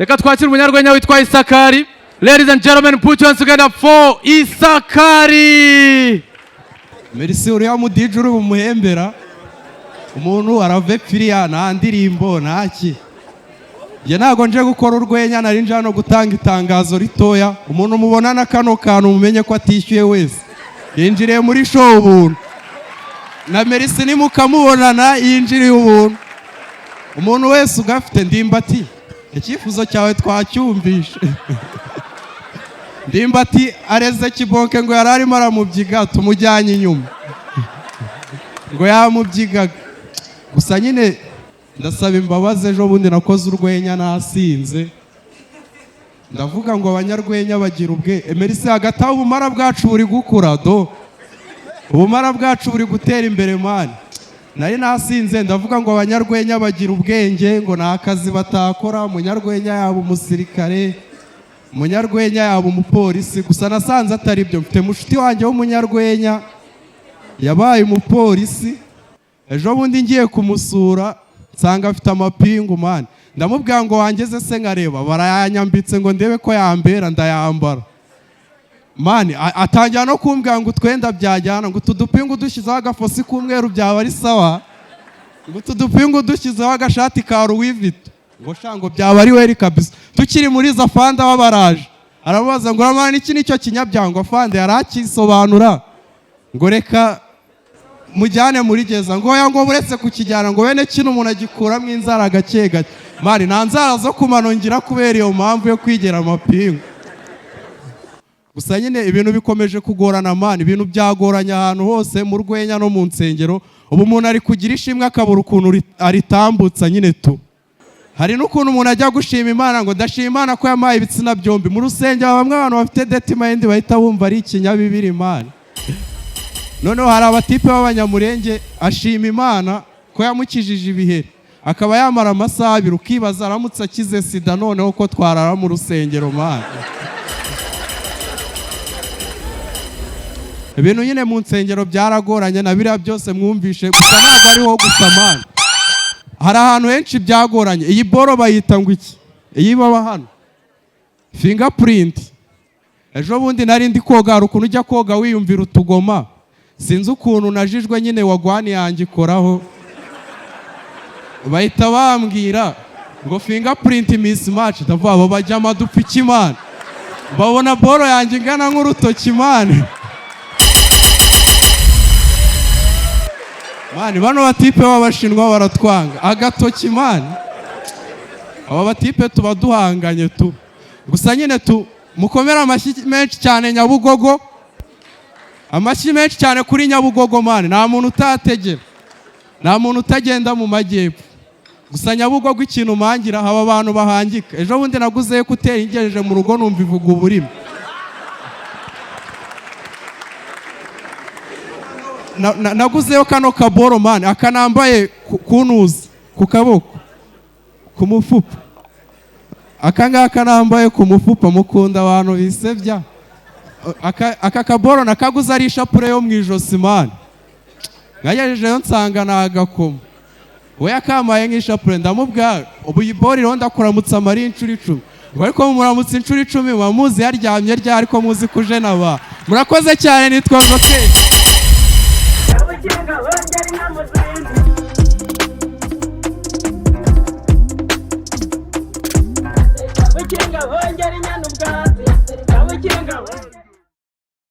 Reka twakire umunyarwenya witwa Isakari. Ladies and gentlemen, put your hands together for Isakari. Merci uriya mudije uri bumuhembera. Umuntu arave piriya nta ndirimbo ntaki. Ye nago nje gukora urwenya nari nje hano gutanga itangazo ritoya. Umuntu mubonana kano kantu mumenye ko atishyuye wese. Yinjiriye muri show ubuntu. Na Merci ni mukamubonana yinjiriye ubuntu. Umuntu wese ugafite ndimbati. Ikifuzo cyawe twacyumvishe. Ndimbati areze kibonke ngo yararimo aramubyiga tumujyanye inyuma. Ngo yamubyigaga. Gusa nyine ndasaba imbabazi ejo bundi nakoze urwenya nasinze. Ndavuga ngo abanyarwenya bagira ubwe. Merci hagati aho ubumara bwacu buri gukura do. Ubumara bwacu buri gutera imbere mani. Nari nasinze ndavuga ngo abanyarwenya bagira ubwenge ngo nta kazi batakora. Umunyarwenya yaba umusirikare, umunyarwenya yaba umupolisi. Gusa nasanze atari byo. Mfite mushuti wanjye w'umunyarwenya yabaye umupolisi. Ejo bundi ngiye kumusura nsanga afite amapingu mani. Ndamubwira ngo wangeze se nkareba barayanyambitse ngo ndebe ko yambera ndayambara. Mani atangira no kumbwira ngo twenda byajyana ngo tudupingu dushyizeho agafosi k'umweru byaba ari sawa. Ngo tudupingu dushyizeho agashati ka Ruwivito. Ngo shango byaba ari weri kabisa. Tukiri muri za fanda wabaraje. Arabaza ngo uramana iki nicyo kinyabyango fanda yarakisobanura. Ngo reka mujyane muri geza ngo ya ngo buretse kukijyana ngo bene kino umuntu agikuramo inzara gake gake. Mani nta nzara zo kumanongira kubera iyo mpamvu yo kwigera amapingu. Gusa nyine ibintu bikomeje kugorana mani, ibintu byagoranya ahantu hose mu rwenya no mu nsengero. Ubu umuntu ari kugira ishimwe akabura ukuntu aritambutsa nyine tu. Hari n'ukuntu umuntu ajya gushima Imana ngo ndashima Imana ko yamaye ibitsina byombi. Mu rusengero bamwe abantu bafite deti mind bahita bumva ari ikinyabibiri Imana. Noneho hari abatipe b'abanyamurenge ashima Imana ko yamukijije ibiheri. Akaba yamara amasaha abiri ukibaza aramutse akize sida noneho ko twarara mu rusengero Mana. Ibintu nyine mu nsengero byaragoranye na biriya byose mwumvishe gusa ntabwo ariho gusa Mana. Hari ahantu henshi byagoranye. Iyi boro bayita ngo iki? Iyi baba hano fingerprint. Ejo bundi nari ndi koga ukuntu ujya koga wiyumvira utugoma. Sinzi ukuntu najijwe nyine wagwani yanjye ikoraho. Bahita bambwira ngo fingerprint mismatch. Ndavuga abo bajya amadupfa ikimana. Babona boro yanjye ingana nk'urutoki Mana. Mani bano batipe b'abashinwa baratwanga agatoki mani. Aba batipe tuba duhanganye tu. Gusa nyine tu mukomera amashyi menshi cyane Nyabugogo. Amashyi menshi cyane kuri Nyabugogo mani. Nta muntu utategera. Nta muntu utagenda mu majyepfo. Gusa Nyabugogo ikintu mangira haba abantu bahangika. Ejo bundi naguze kutera ingejeje mu rugo numva ivuga uburimi. Naguzeyo kano kaboro mani akanambaye kunuza ku kaboko ku mufupa. Akangaka nambaye ku mufupa mukunda abantu bisebya. Aka kaboro nakaguze ari ishapure yo mu ijosi mani. Ngagejejeyo nsanga nagakoma. We yakamaye nk'ishapure ndamubwira ubu yibori ronda kuramutsa amari incuri 10. Ngo ariko muramutsa incuri 10 bamuzi yaryamye rya ariko muzi kuje naba. Murakoze cyane nitwa Jokeri. Witwa